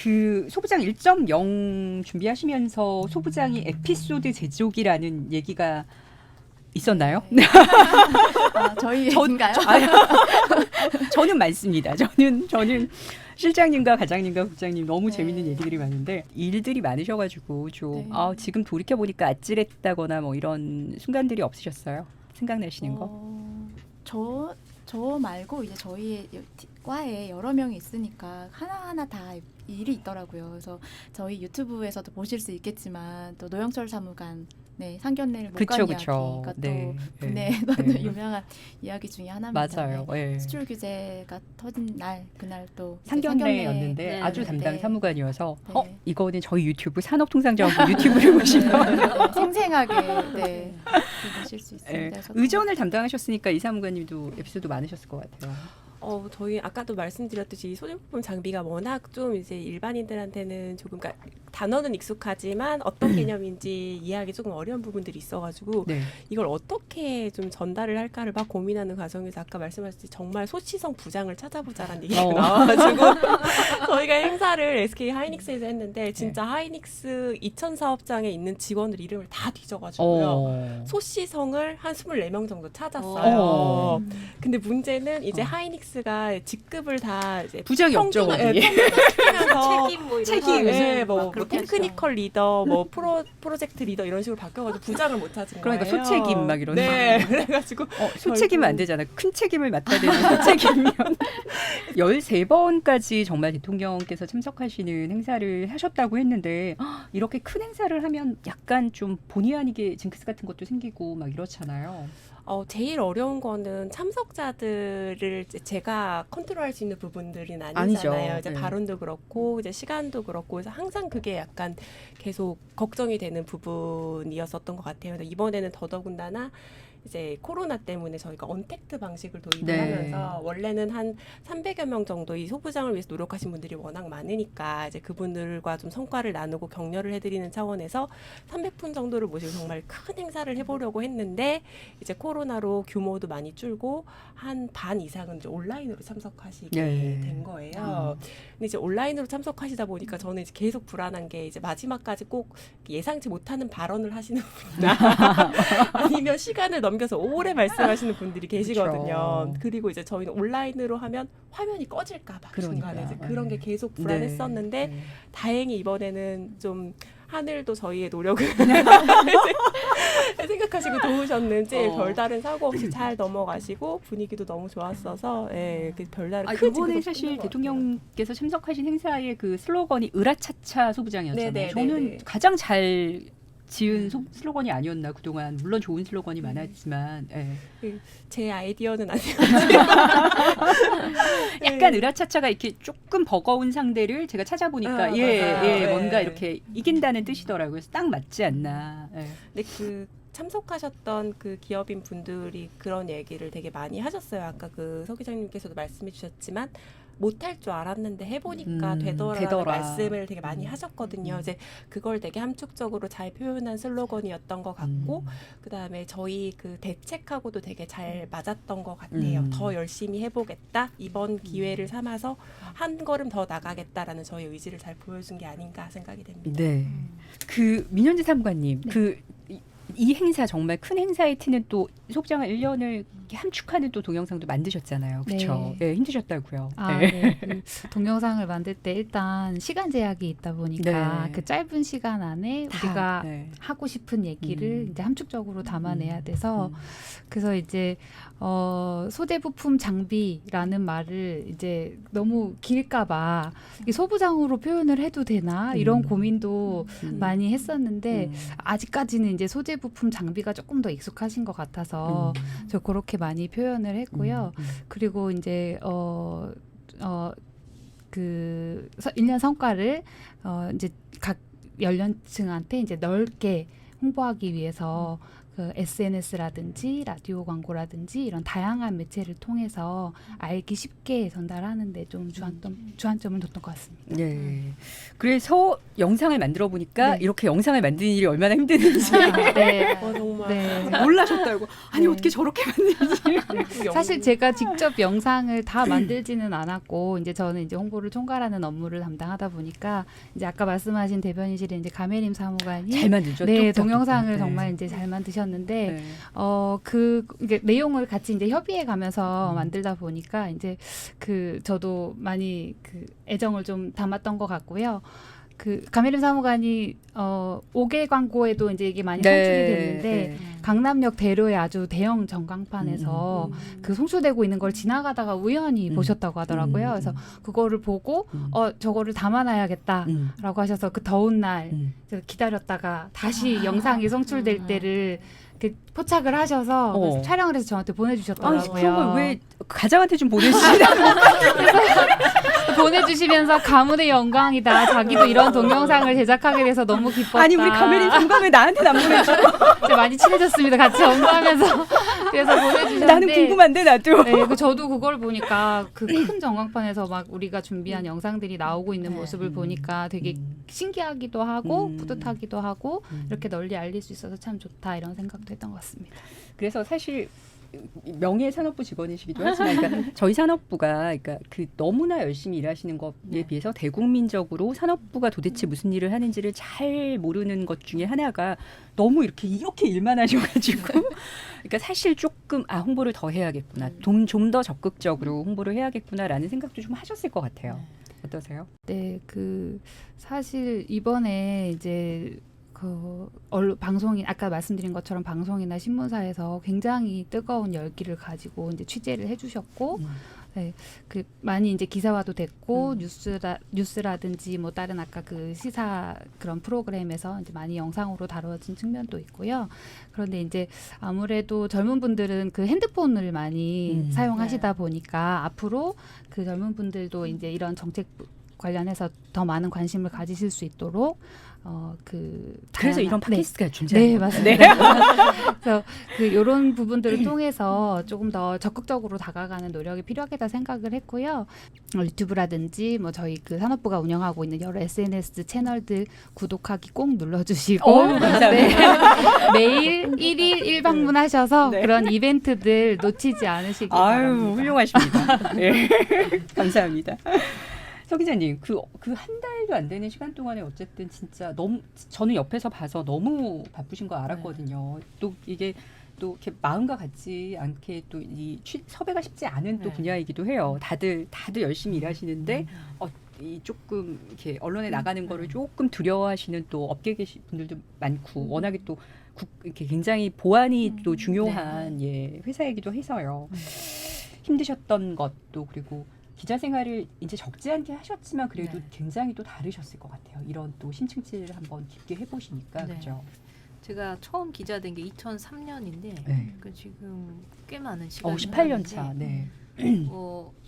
그 소부장 1.0 준비하시면서 소부장이 에피소드 제조기라는 얘기가 있었나요? 네. 저희 인가요? 저는 많습니다. 저는 실장님과 과장님과 국장님 너무 재밌는 얘기들이 많은데 일들이 많으셔가지고 좀 지금 돌이켜 보니까 아찔했다거나 뭐 이런 순간들이 없으셨어요? 생각나시는 거? 저 말고 이제 저희 과에 여러 명이 있으니까 하나하나 다 일이 있더라고요. 그래서 저희 유튜브에서도 보실 수 있겠지만 또 노영철 사무관 상견례를 못 간 이야기가 또 분의 유명한 이야기 중에 하나입니다. 맞아요. 네. 수출 규제가 터진 날 그날 또 상견례였는데 아주 담당 사무관이어서 네. 이거는 저희 유튜브 산업통상자원부 유튜브를 보시면 생생하게 보실 수 있습니다. 의전을 담당하셨으니까 이 사무관님도 에피소드 많으셨을 것 같아요. 저희 아까도 말씀드렸듯이 소지부품 장비가 워낙 좀 이제 일반인들한테는 조금 단어는 익숙하지만 어떤 개념인지 이해하기 조금 어려운 부분들이 있어가지고 이걸 어떻게 좀 전달을 할까를 막 고민하는 과정에서 아까 말씀하셨듯이 정말 소치성 부장을 찾아보자라는 얘기가 나와가지고 저희가 행사를 SK 하이닉스에서 했는데 진짜 하이닉스 2000 사업장에 있는 직원들 이름을 다 뒤져가지고요. 소시성을 한 24명 정도 찾았어요. 근데 문제는 이제 하이닉스가 직급을 다 이제 부장이 없죠. 책임 뭐 테크니컬 리더, 뭐 프로젝트 리더 이런 식으로 바뀌어가지고 부장을 못 찾은 거예요. 그러니까 소책임 막 이런. 네, 그래가지고 소책임은 안 되잖아. 큰 책임을 맡아야 되는 소책임이면 13번까지 정말 대통령께서 참석하시는 행사를 하셨다고 했는데 이렇게 큰 행사를 하면 약간 좀 본의 아니게 징크스 같은 것도 생기고 막 이렇잖아요. 제일 어려운 거는 참석자들을 제가 컨트롤할 수 있는 부분들은 아니잖아요. 이제 발언도 그렇고 이제 시간도 그렇고 그래서 항상 그게 약간 계속 걱정이 되는 부분이었었던 것 같아요. 이번에는 더더군다나 이제 코로나 때문에 저희가 언택트 방식을 도입을 하면서 원래는 한 300여 명 정도 이 소부장을 위해서 노력하신 분들이 워낙 많으니까 이제 그분들과 좀 성과를 나누고 격려를 해드리는 차원에서 300분 정도를 모시고 정말 큰 행사를 해보려고 했는데 이제 코로나로 규모도 많이 줄고 한 반 이상은 이제 온라인으로 참석하시게 된 거예요. 근데 이제 온라인으로 참석하시다 보니까 저는 이제 계속 불안한 게 이제 마지막까지 꼭 예상치 못하는 발언을 하시는 분이나 아니면 시간을 넘겨서 오래 말씀하시는 분들이 계시거든요. 그리고 이제 저희는 온라인으로 하면 화면이 꺼질까 봐 중간에 이제 그런 게 계속 불안했었는데 다행히 이번에는 좀 하늘도 저희의 노력을 생각하시고 도우셨는지 별다른 사고 없이 잘 넘어가시고 분위기도 너무 좋았어서 그 별다른 큰 이번에 사실 대통령께서 참석하신 행사의 그 슬로건이 으라차차 소부장이었잖아요. 저는 가장 잘 지은 슬로건이 아니었나 그동안. 물론 좋은 슬로건이 많았지만 제 아이디어는 아니에요. 약간 으라차차가 이렇게 조금 버거운 상대를 제가 찾아보니까 뭔가 이렇게 이긴다는 뜻이더라고요. 그래서 딱 맞지 않나. 근데 그 참석하셨던 그 기업인 분들이 그런 얘기를 되게 많이 하셨어요. 아까 그 서 기자님께서도 말씀해 주셨지만 못할 줄 알았는데 해보니까 되더라라는 말씀을 되게 많이 하셨거든요. 이제 그걸 되게 함축적으로 잘 표현한 슬로건이었던 것 같고 그다음에 저희 그 대책하고도 되게 잘 맞았던 것 같아요. 더 열심히 해보겠다. 이번 기회를 삼아서 한 걸음 더 나가겠다라는 저희 의지를 잘 보여준 게 아닌가 생각이 됩니다. 네. 그 민현지 사무관님, 이 행사 정말 큰 행사의 티는 또 소부장을 1년을 함축하는 또 동영상도 만드셨잖아요. 그렇죠? 네, 힘드셨다고요. 그 동영상을 만들 때 일단 시간 제약이 있다 보니까 그 짧은 시간 안에 우리가 하고 싶은 얘기를 이제 함축적으로 담아내야 돼서 그래서 이제 소재 부품 장비라는 말을 이제 너무 길까봐 소부장으로 표현을 해도 되나 이런 고민도 많이 했었는데 아직까지는 이제 소재 부품 장비가 조금 더 익숙하신 것 같아서 저 그렇게 많이 표현을 했고요. 그리고 이제 그 1년 성과를 이제 각 연령층한테 이제 넓게 홍보하기 위해서 그 SNS라든지 라디오 광고라든지 이런 다양한 매체를 통해서 알기 쉽게 전달하는데 좀 주안점을 뒀던 것 같습니다. 네. 그래서 영상을 만들어 보니까 네. 이렇게 영상을 만드는 일이 얼마나 힘드는지 네. 정말. 네. 몰라셨다고. 아니 네. 어떻게 저렇게 만드는지. 사실 제가 직접 영상을 다 만들지는 않았고 이제 저는 이제 홍보를 총괄하는 업무를 담당하다 보니까 이제 아까 말씀하신 대변인실에 이제 가메림 사무관이 잘 만들죠. 네, 뚝딱뚝딱. 동영상을 네. 정말 이제 잘 만드셨는데 네. 이게 내용을 같이 이제 협의해 가면서 만들다 보니까 이제 저도 많이 애정을 좀 담았던 것 같고요. 가메림 사무관이 5개 광고에도 이제 이게 많이 송출이 됐는데 강남역 대로의 아주 대형 전광판에서 송출되고 있는 걸 지나가다가 우연히 보셨다고 하더라고요. 그래서 그거를 보고 저거를 담아놔야겠다라고 하셔서 그 더운 날 기다렸다가 다시 영상이 송출될 때를 포착을 하셔서 그래서 촬영을 해서 저한테 보내주셨더라고요. 그런 걸 왜 가장한테 좀 보내주시라고. 보내주시면서 가문의 영광이다. 자기도 이런 동영상을 제작하게 돼서 너무 기뻤다. 아니 우리 가메린 장관 왜 나한테 안 보내주고. 이제 많이 친해졌습니다. 같이 업무하면서. 그래서 보내주셨는데 나는 궁금한데 나도. 네, 저도 그걸 보니까 큰 전광판에서 막 우리가 준비한 영상들이 나오고 있는 모습을 보니까 되게 신기하기도 하고 뿌듯하기도 하고 이렇게 널리 알릴 수 있어서 참 좋다 이런 생각도 했던 것 같습니다. 그래서 사실 명예산업부 직원이시기도 하지만 그러니까 저희 산업부가 그러니까 너무나 열심히 일하시는 것에 비해서 대국민적으로 산업부가 도대체 무슨 일을 하는지를 잘 모르는 것 중에 하나가 너무 이렇게 일만 하셔가지고 그러니까 사실 조금 홍보를 더 해야겠구나, 좀 더 적극적으로 홍보를 해야겠구나라는 생각도 좀 하셨을 것 같아요. 어떠세요? 네, 사실 이번에 이제 방송인 아까 말씀드린 것처럼 방송이나 신문사에서 굉장히 뜨거운 열기를 가지고 이제 취재를 해주셨고, 네, 많이 이제 기사화도 됐고 뉴스라든지 뭐 다른 아까 시사 그런 프로그램에서 이제 많이 영상으로 다뤄진 측면도 있고요. 그런데 이제 아무래도 젊은 분들은 핸드폰을 많이 사용하시다 보니까 앞으로 젊은 분들도 이제 이런 정책 관련해서 더 많은 관심을 가지실 수 있도록 그래서 이런 팟캐스트가 존재하는 네, 맞습니다. 그래서 이런 부분들을 통해서 조금 더 적극적으로 다가가는 노력이 필요하겠다 생각을 했고요. 유튜브라든지 뭐 저희 산업부가 운영하고 있는 여러 SNS 채널들 구독하기 꼭 눌러주시고 감사합니다. 네. 매일 1일 1방문하셔서 그런 이벤트들 놓치지 않으시기 바랍니다. 훌륭하십니다. 네. 감사합니다. 서 기자님, 한 달도 안 되는 시간 동안에 어쨌든 진짜 저는 옆에서 봐서 너무 바쁘신 거 알았거든요. 또 이게 또 이렇게 마음과 같지 않게 또 이 섭외가 쉽지 않은 또 분야이기도 해요. 다들 열심히 일하시는데 조금 이렇게 언론에 나가는 거를 조금 두려워하시는 또 업계 계신 분들도 많고 워낙에 또 이렇게 굉장히 보안이 또 중요한 회사이기도 해서요. 힘드셨던 것도 그리고 기자 생활을 이제 적지 않게 하셨지만 그래도 굉장히 또 다르셨을 것 같아요. 이런 또 심층치를 한번 깊게 해보시니까 그렇죠. 제가 처음 기자 된 게 2003년인데 지금 꽤 많은 시간이 18년 차. 네.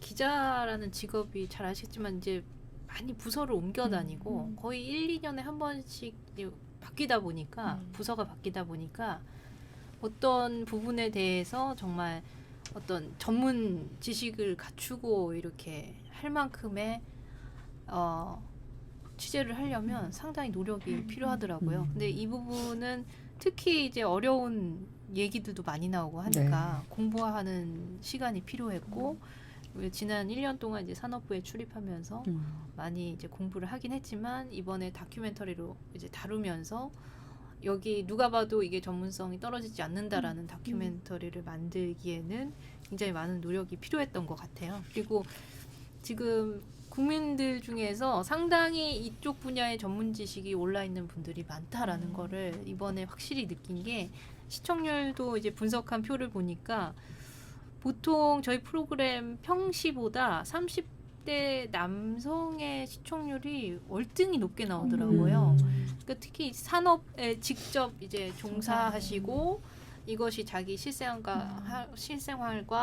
기자라는 직업이 잘 아시겠지만 이제 많이 부서를 옮겨 다니고 거의 1, 2년에 한 번씩 바뀌다 보니까 부서가 바뀌다 보니까 어떤 부분에 대해서 정말 어떤 전문 지식을 갖추고 이렇게 할 만큼의 취재를 하려면 상당히 노력이 필요하더라고요. 근데 이 부분은 특히 이제 어려운 얘기들도 많이 나오고 하니까 공부하는 시간이 필요했고 지난 1년 동안 이제 산업부에 출입하면서 많이 이제 공부를 하긴 했지만 이번에 다큐멘터리로 이제 다루면서 여기 누가 봐도 이게 전문성이 떨어지지 않는다라는 다큐멘터리를 만들기에는 굉장히 많은 노력이 필요했던 것 같아요. 그리고 지금 국민들 중에서 상당히 이쪽 분야의 전문 지식이 올라 있는 분들이 많다라는 거를 이번에 확실히 느낀 게 시청률도 이제 분석한 표를 보니까 보통 저희 프로그램 평시보다 30대 남성의 시청률이 월등히 높게 나오더라고요. 그러니까 특히 산업에 직접 이제 종사하시고 이것이 자기 실생활과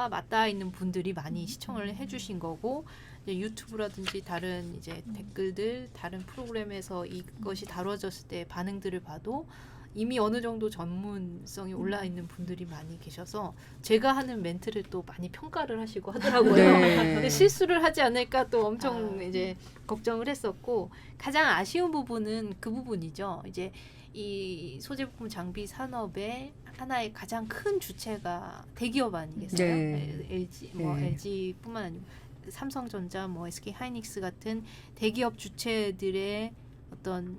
맞닿아 있는 분들이 많이 시청을 해주신 거고 이제 유튜브라든지 다른 이제 댓글들 다른 프로그램에서 이것이 다뤄졌을 때 반응들을 봐도 이미 어느 정도 전문성이 올라 있는 분들이 많이 계셔서 제가 하는 멘트를 또 많이 평가를 하시고 하더라고요. 네. 근데 실수를 하지 않을까 또 엄청 이제 걱정을 했었고 가장 아쉬운 부분은 그 부분이죠. 이제 이 소재 부품 장비 산업의 하나의 가장 큰 주체가 대기업 아니겠어요? 네. LG 네. LG뿐만 아니고 삼성전자, SK 하이닉스 같은 대기업 주체들의 어떤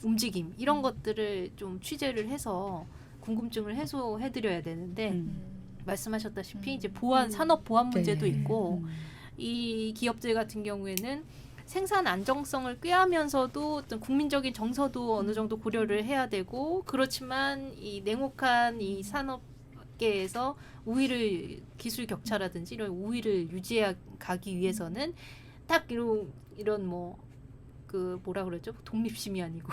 움직임 이런 것들을 좀 취재를 해서 궁금증을 해소해드려야 되는데 말씀하셨다시피 이제 산업 보안 문제도 네. 있고 이 기업들 같은 경우에는 생산 안정성을 꾀하면서도 어떤 국민적인 정서도 어느 정도 고려를 해야 되고 그렇지만 이 냉혹한 이 산업계에서 기술 격차라든지 이런 우위를 유지해 가기 위해서는 딱 이런 뭐라 그러죠? 독립심이 아니고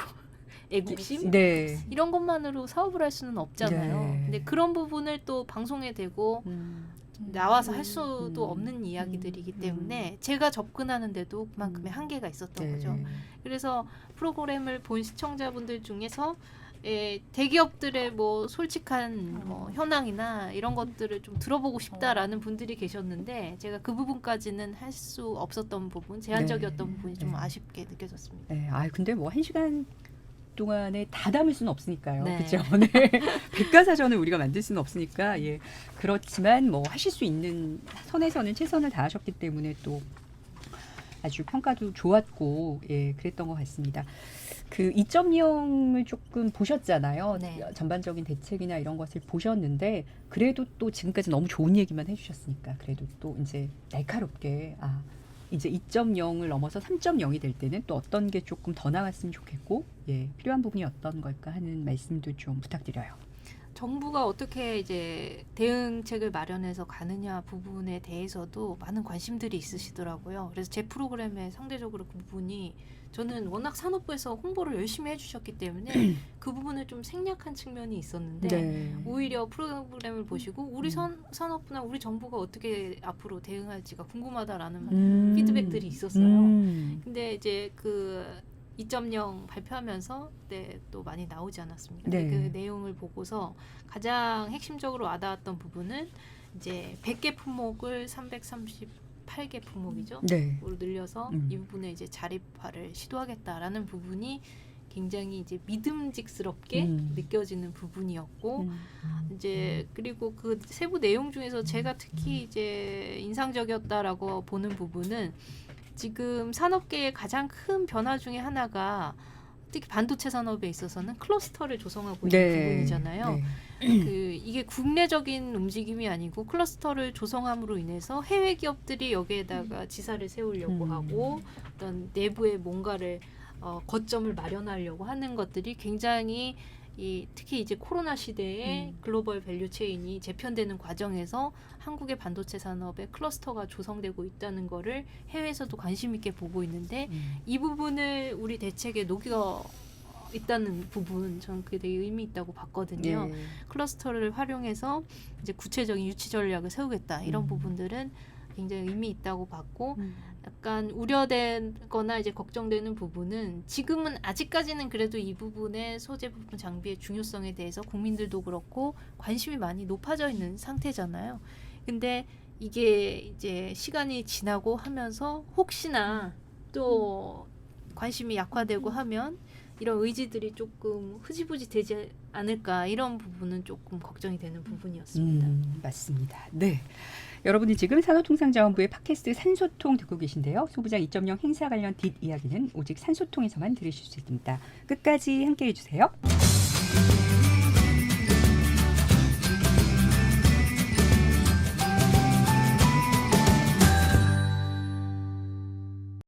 애국심? 네. 이런 것만으로 사업을 할 수는 없잖아요. 네. 근데 그런 부분을 또 방송에 대고 나와서 할 수도 없는 이야기들이기 때문에 제가 접근하는데도 그만큼의 한계가 있었던 거죠. 그래서 프로그램을 본 시청자분들 중에서 대기업들의 솔직한 현황이나 이런 것들을 좀 들어보고 싶다라는 분들이 계셨는데 제가 그 부분까지는 할 수 없었던 부분, 제한적이었던 부분이 좀 아쉽게 느껴졌습니다. 네. 근데 1시간 동안에 다 담을 수는 없으니까요. 네. 그렇죠. 네. 백과사전을 우리가 만들 수는 없으니까 그렇지만 하실 수 있는 선에서는 최선을 다하셨기 때문에 또 아주 평가도 좋았고 그랬던 것 같습니다. 그 2.0을 조금 보셨잖아요. 네. 전반적인 대책이나 이런 것을 보셨는데 그래도 또 지금까지 너무 좋은 얘기만 해주셨으니까 그래도 또 이제 날카롭게 이제 2.0을 넘어서 3.0이 될 때는 또 어떤 게 조금 더 나왔으면 좋겠고 필요한 부분이 어떤 걸까 하는 말씀도 좀 부탁드려요. 정부가 어떻게 이제 대응책을 마련해서 가느냐 부분에 대해서도 많은 관심들이 있으시더라고요. 그래서 제 프로그램에 상대적으로 그 부분이 저는 워낙 산업부에서 홍보를 열심히 해주셨기 때문에 그 부분을 좀 생략한 측면이 있었는데 오히려 프로그램을 보시고 우리 산업부나 우리 정부가 어떻게 앞으로 대응할지가 궁금하다라는 피드백들이 있었어요. 근데 이제 그 2.0 발표하면서 그때 또 많이 나오지 않았습니까? 네. 그 내용을 보고서 가장 핵심적으로 와닿았던 부분은 이제 100개 품목을 338개 품목이죠. 네. 으로 늘려서 이 부분에 이제 자립화를 시도하겠다라는 부분이 굉장히 이제 믿음직스럽게 느껴지는 부분이었고 이제 그리고 그 세부 내용 중에서 제가 특히 이제 인상적이었다라고 보는 부분은 지금 산업계의 가장 큰 변화 중에 하나가 특히 반도체 산업에 있어서는 클러스터를 조성하고 있는 부분이잖아요. 이게 국내적인 움직임이 아니고 클러스터를 조성함으로 인해서 해외 기업들이 여기에다가 지사를 세우려고 하고 어떤 내부에 뭔가를 거점을 마련하려고 하는 것들이 굉장히 특히 이제 코로나 시대에 글로벌 밸류 체인이 재편되는 과정에서 한국의 반도체 산업의 클러스터가 조성되고 있다는 거를 해외에서도 관심 있게 보고 있는데 이 부분을 우리 대책에 녹여 있다는 부분 저는 그게 되게 의미 있다고 봤거든요. 클러스터를 활용해서 이제 구체적인 유치 전략을 세우겠다 이런 부분들은 굉장히 의미 있다고 봤고 약간 우려되거나 이제 걱정되는 부분은 지금은 아직까지는 그래도 이 부분의 소재 부품 장비의 중요성에 대해서 국민들도 그렇고 관심이 많이 높아져 있는 상태잖아요. 근데 이게 이제 시간이 지나고 하면서 혹시나 또 관심이 약화되고 하면 이런 의지들이 조금 흐지부지 되지 않을까 이런 부분은 조금 걱정이 되는 부분이었습니다. 맞습니다. 네. 여러분이 지금 산업통상자원부의 팟캐스트 산소통 듣고 계신데요. 소부장 2.0 행사 관련 뒷이야기는 오직 산소통에서만 들으실 수 있습니다. 끝까지 함께해 주세요.